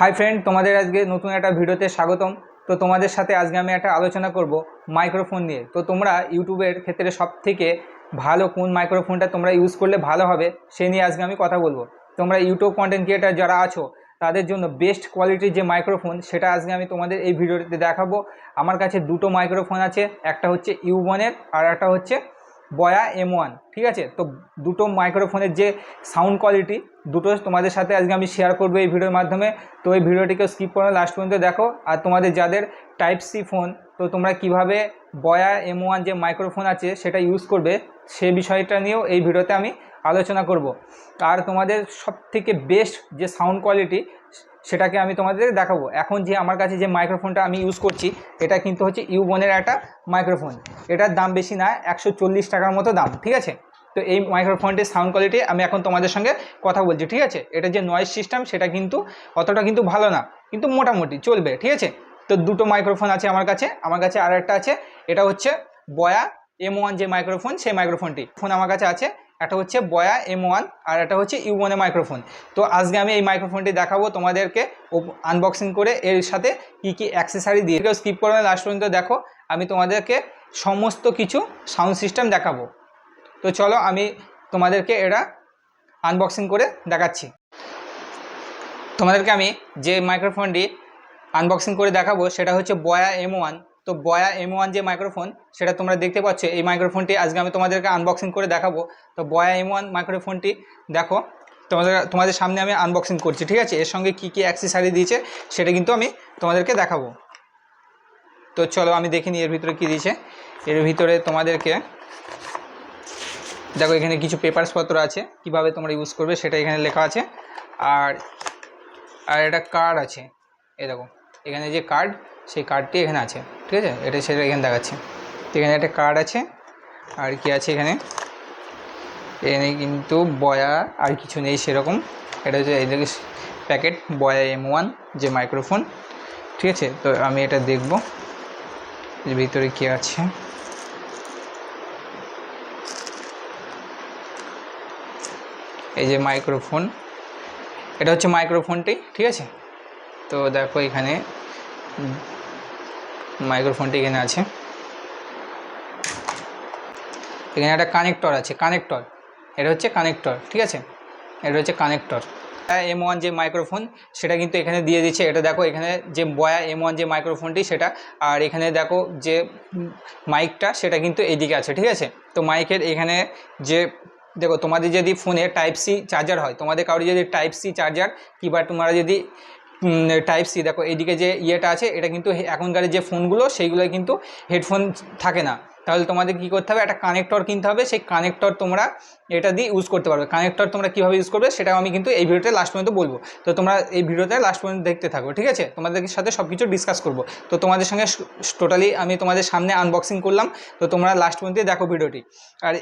Hi friend, তোমাদের আজকে নতুন একটা ভিডিওতে স্বাগতম। তো তোমাদের সাথে আজকে আমি একটা আলোচনা করব মাইক্রোফোন নিয়ে। তো তোমরা ইউটিউবের ক্ষেত্রে সবথেকে ভালো কোন মাইক্রোফোনটা তোমরা ইউজ করলে ভালো হবে সে নিয়ে আজকে আমি কথা বলবো। তোমরা ইউটিউব কন্টেন্ট ক্রিয়েটার যারা আছো তাদের জন্য বেস্ট কোয়ালিটির যে মাইক্রোফোন সেটা আজকে আমি তোমাদের এই ভিডিওতে দেখাবো। আমার কাছে দুটো মাইক্রোফোন আছে, একটা হচ্ছে ইউ1-এর আর একটা হচ্ছে বয়া M1। ঠিক আছে, তো দুটো মাইক্রোফোনের যে সাউন্ড কোয়ালিটি দুটো তোমাদের সাথে আজকে আমি শেয়ার করবো এই ভিডিওর মাধ্যমে। তো এই ভিডিওটিকে স্কিপ করে লাস্ট পর্যন্ত দেখো। আর তোমাদের যাদের টাইপ সি ফোন, তো তোমরা কিভাবে বয়া M1 যে মাইক্রোফোন আছে সেটা ইউজ করবে সে বিষয়টা নিয়েও এই ভিডিওতে আমি আলোচনা করব। আর তোমাদের সবথেকে বেস্ট যে সাউন্ড কোয়ালিটি সেটাকে আমি তোমাদের দেখাবো। এখন যে আমার কাছে যে মাইক্রোফোনটা আমি ইউজ করছি এটা কিন্তু হচ্ছে ইউ1-এর একটা মাইক্রোফোন। এটার দাম বেশি না, 140 টাকার মতো দাম। ঠিক আছে, তো এই মাইক্রোফোনটির সাউন্ড কোয়ালিটি আমি এখন তোমাদের সঙ্গে কথা বলছি। ঠিক আছে, এটা যে নয়েজ সিস্টেম সেটা কিন্তু অতটা কিন্তু ভালো না, কিন্তু মোটামুটি চলবে। ঠিক আছে, তো দুটো মাইক্রোফোন আছে আমার কাছে আর একটা আছে, এটা হচ্ছে বয়া M1 যে মাইক্রোফোন সেই মাইক্রোফোনটি ফোন আমার কাছে আছে। একটা হচ্ছে বয়া M1 আর একটা হচ্ছে ইউ1-এর মাইক্রোফোন। তো আজকে আমি এই মাইক্রোফোনটি দেখাবো তোমাদেরকে আনবক্সিং করে, এর সাথে কি কি অ্যাক্সেসরি দিয়ে। কেউ স্কিপ করবে লাস্ট পর্যন্ত দেখো, আমি তোমাদেরকে সমস্ত কিছু সাউন্ড সিস্টেম দেখাবো। তো চলো আমি তোমাদেরকে এটা আনবক্সিং করে দেখাচ্ছি। তোমাদেরকে আমি যে মাইক্রোফোনটি আনবক্সিং করে দেখাবো সেটা হচ্ছে বয়া M1। তো বয়া M1 যে মাইক্রোফোন সেটা তোমরা দেখতে পাচ্ছ, এই মাইক্রোফোনটি আজকে আমি তোমাদেরকে আনবক্সিং করে দেখাবো। তো বয়া M1 মাইক্রোফোনটি দেখো তোমাদের সামনে আমি আনবক্সিং করছি। ঠিক আছে, এর সঙ্গে কি কি অ্যাক্সেসরি দিয়েছে সেটা কিন্তু আমি তোমাদেরকে দেখাবো। তো চলো আমি দেখিনি এর ভিতরে কি দিয়েছে। এর ভিতরে তোমাদেরকে দেখো এখানে কিছু পেপারসপত্র আছে, কিভাবে তোমরা ইউজ করবে সেটা এখানে লেখা আছে। আর আর একটা কার্ড আছে, এই দেখো এখানে যে কার্ড সেই কার্ডটি এখানে আছে। ঠিক আছে, এটা সেটা এখানে দেখাচ্ছে। এখানে একটা কার্ড আছে, আর কি আছে এখানে কিন্তু বয়া আর কিছু নেই সেরকম। এটা হচ্ছে এই দেখে প্যাকেট বয়া M1 যে মাইক্রোফোন। ঠিক আছে, তো আমি এটা দেখব এর ভিতরে কি আছে। এই যে মাইক্রোফোন, এটা হচ্ছে মাইক্রোফোনটি। ঠিক আছে, তো দেখো এখানে মাইক্রোফোনটি এখানে আছে। এখানে একটা কানেক্টর আছে, কানেক্টর, এটা হচ্ছে কানেক্টর। ঠিক আছে, এটা হচ্ছে কানেক্টর। M1 যে মাইক্রোফোন সেটা কিন্তু এখানে দিয়ে দিচ্ছে। এটা দেখো এখানে যে বয়া M1 যে মাইক্রোফোনটি সেটা, আর এখানে দেখো যে মাইকটা সেটা কিন্তু এইদিকে আছে। ঠিক আছে, তো মাইকের এখানে যে দেখো তোমাদের যদি ফোনে টাইপ সি চার্জার হয়, তোমাদের কারো যদি টাইপ সি চার্জার কিংবা তোমরা যদি টাইপ সি দেখো এইদিকে যে ইয়েটা আছে, এটা কিন্তু এখনকার যে ফোনগুলো সেইগুলোয় কিন্তু হেডফোন থাকে না। তাহলে তোমাদের কী করতে হবে, একটা কানেক্টর কিনতে হবে। সেই কানেক্টর তোমরা এটা দিয়ে ইউজ করতে পারবে। কানেক্টর তোমরা কীভাবে ইউজ করবে সেটাও আমি কিন্তু এই ভিডিওতে লাস্ট পর্যন্ত বলবো। তো তোমরা এই ভিডিওতে লাস্ট পর্যন্ত দেখতে থাকো। ঠিক আছে, তোমাদের সাথে সব কিছু ডিসকাস করবো। তো তোমাদের সঙ্গে টোটালি আমি তোমাদের সামনে আনবক্সিং করলাম। তো তোমরা লাস্ট পর্যন্ত দেখো ভিডিওটি। আর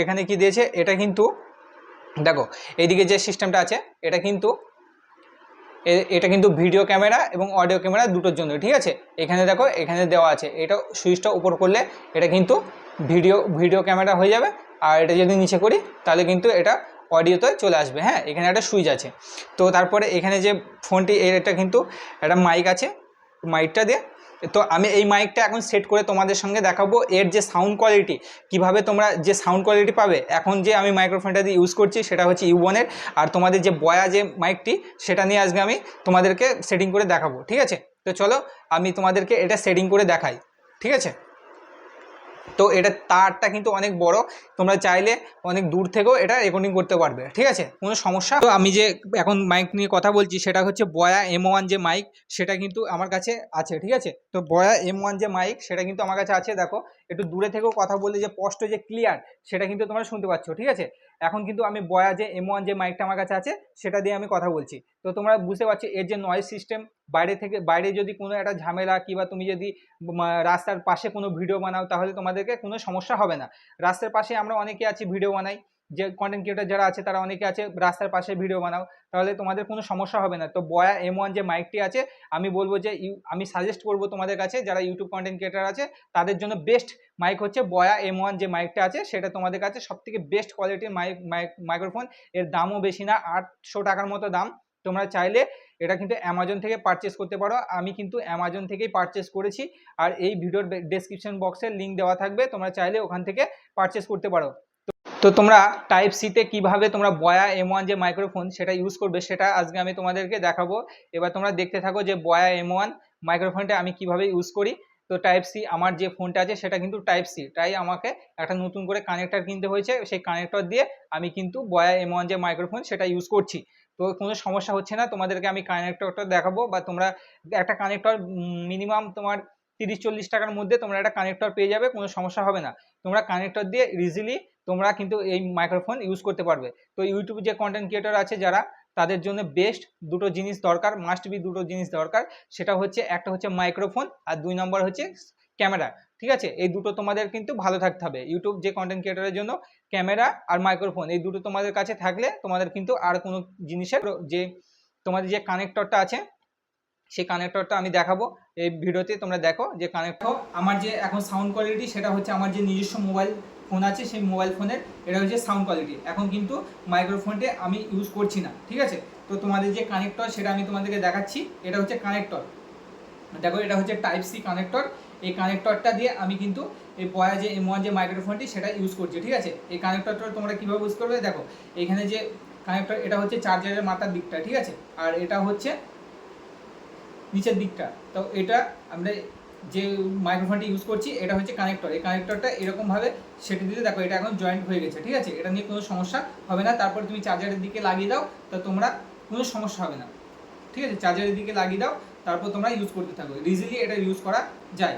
এখানে কি দিয়েছে, এটা কিন্তু দেখো এইদিকে যে সিস্টেমটা আছে এটা কিন্তু ভিডিও ক্যামেরা এবং অডিও ক্যামেরা দুটোর জন্য। ঠিক আছে, এখানে দেখো এখানে দেওয়া আছে, এটা সুইচটা উপর করলে এটা কিন্তু ভিডিও ক্যামেরা হয়ে যাবে। আর এটা যদি নিচে করি তাহলে কিন্তু এটা অডিওতে চলে আসবে। হ্যাঁ, এখানে একটা সুইচ আছে। তো তারপরে এখানে যে ফোনটি এটা কিন্তু একটা মাইক আছে, মাইকটা দিয়ে তো আমি এই মাইকটা এখন সেট করে তোমাদের সঙ্গে দেখাবো এর যে সাউন্ড কোয়ালিটি, কিভাবে তোমরা যে সাউন্ড কোয়ালিটি পাবে। এখন যে আমি মাইক্রোফোনটা দিয়ে ইউজ করছি সেটা হচ্ছে ইউ1-এর, আর তোমাদের যে বয়া যে মাইকটি সেটা নিয়ে আজকে আমি তোমাদেরকে সেটিং করে দেখাবো। ঠিক আছে, তো চলো আমি তোমাদেরকে এটা সেটিং করে দেখাই। ঠিক আছে, তো এটা তারটা কিন্তু অনেক বড়, তোমরা চাইলে অনেক দূর থেকেও এটা রেকর্ডিং করতে পারবে। ঠিক আছে, কোনো সমস্যা। তো আমি যে এখন মাইক নিয়ে কথা বলছি সেটা হচ্ছে বয়া M1 যে মাইক সেটা কিন্তু আমার কাছে আছে। ঠিক আছে, তো বয়া M1 যে মাইক সেটা কিন্তু আমার কাছে আছে। দেখো একটু দূরে থেকেও কথা বললে যে স্পষ্ট যে ক্লিয়ার সেটা কিন্তু তোমরা শুনতে পাচ্ছ। ঠিক আছে, এখন কিন্তু আমি বয়া যে M1 যে মাইকটা আমার কাছে আছে সেটা দিয়ে আমি কথা বলছি। তো তোমরা বুঝতে পারছো এর যে নয়েজ সিস্টেম, বাইরে যদি কোনো একটা ঝামেলা কিংবা তুমি যদি রাস্তার পাশে কোনো ভিডিও বানাও তাহলে তোমাদেরকে কোনো সমস্যা হবে না। রাস্তার পাশে আমরা অনেকে আছি ভিডিও বানাই, যে কন্টেন্ট ক্রিয়েটার যারা আছে তারা অনেকে আছে রাস্তার পাশে ভিডিও বানাও, তাহলে তোমাদের কোনো সমস্যা হবে না। তো বয়া M1 যে মাইকটি আছে আমি বলবো যে আমি সাজেস্ট করবো তোমাদের কাছে যারা ইউটিউব কন্টেন্ট ক্রিয়েটার আছে তাদের জন্য বেস্ট মাইক হচ্ছে বয়া M1 যে মাইকটা আছে সেটা তোমাদের কাছে সবথেকে বেস্ট কোয়ালিটির মাইক্রোফোন। এর দামও বেশি না, 800 টাকার মতো দাম। তোমরা চাইলে এটা কিন্তু অ্যামাজন থেকে পারচেস করতে পারো। আমি কিন্তু অ্যামাজন থেকেই পারচেস করেছি, আর এই ভিডিওর ডেসক্রিপশন বক্সে লিঙ্ক দেওয়া থাকবে, তোমরা চাইলে ওখান থেকে পারচেস করতে পারো। তো তোমরা টাইপ সিতে কীভাবে তোমরা বয়া M1 যে মাইক্রোফোন সেটা ইউজ করবে সেটা আজকে আমি তোমাদেরকে দেখাবো। এবার তোমরা দেখতে থাকো যে বয়া M1 মাইক্রোফোনটা আমি কিভাবে ইউজ করি। তো টাইপ সি আমার যে ফোনটা আছে সেটা কিন্তু টাইপ সি, তাই আমাকে একটা নতুন করে কানেক্টর কিনতে হয়েছে। সেই কানেক্টর দিয়ে আমি কিন্তু বয়া M1 যে মাইক্রোফোন সেটা ইউজ করছি। তো কোনো সমস্যা হচ্ছে না, তোমাদেরকে আমি কানেক্টরটা দেখাবো। বা তোমরা একটা কানেক্টর মিনিমাম তোমার 30-40 টাকার মধ্যে তোমরা একটা কানেক্টর পেয়ে যাবে, কোনো সমস্যা হবে না। তোমরা কানেক্টর দিয়ে ইজিলি তোমরা কিন্তু এই মাইক্রোফোন ইউজ করতে পারবে। তো ইউটিউব যে কন্টেন্ট ক্রিয়েটর আছে যারা, তাদের জন্য বেস্ট দুটো জিনিস দরকার, মাস্ট বি দুটো জিনিস দরকার। সেটা হচ্ছে, একটা হচ্ছে মাইক্রোফোন, আর 2 নম্বর হচ্ছে ক্যামেরা। ঠিক আছে, এই দুটো তোমাদের কিন্তু ভালো থাকতে হবে। ইউটিউব যে কন্টেন্ট ক্রিয়েটরের জন্য ক্যামেরা আর মাইক্রোফোন এই দুটো তোমাদের কাছে থাকলে তোমাদের কিন্তু আর কোনো জিনিসের যে তোমাদের যে কানেক্টরটা আছে সেই কানেক্টরটা আমি দেখাবো এই ভিডিওতে। তোমরা দেখো যে কানেক্টর আমার যে এখন সাউন্ড কোয়ালিটি সেটা হচ্ছে আমার যে নিজস্ব মোবাইল ফোন আছে সেই মোবাইল ফোনের এটা হচ্ছে সাউন্ড কোয়ালিটি। এখন কিন্তু মাইক্রোফোনটি আমি ইউজ করছি না। ঠিক আছে, তো তোমাদের যে কানেক্টর সেটা আমি তোমাদেরকে দেখাচ্ছি। এটা হচ্ছে কানেক্টর, দেখো এটা হচ্ছে টাইপ সি কানেক্টর। এই কানেক্টরটা দিয়ে আমি কিন্তু এই বয়া যে M1 যে মাইক্রোফোনটি সেটা ইউজ করছি। ঠিক আছে, এই কানেক্টরটা তোমরা কীভাবে ইউজ করবে দেখো, এখানে যে কানেক্টর এটা হচ্ছে চার্জারের মাথার দিকটা। ঠিক আছে, আর এটা হচ্ছে নিচের দিকটা। তো এটা আমরা যে মাইক্রোফোনটি ইউজ করছি এটা হচ্ছে কানেক্টর। এই কানেক্টরটা এরকমভাবে সেটে দিতে দেখো এটা এখন জয়েন্ট হয়ে গেছে। ঠিক আছে, এটা নিয়ে কোনো সমস্যা হবে না। তারপর তুমি চার্জারের দিকে লাগিয়ে দাও, তো তোমরা কোনো সমস্যা হবে না। ঠিক আছে, চার্জারের দিকে লাগিয়ে দাও, তারপর তোমরা ইউজ করতে থাকো, ইজিলি এটা ইউজ করা যায়।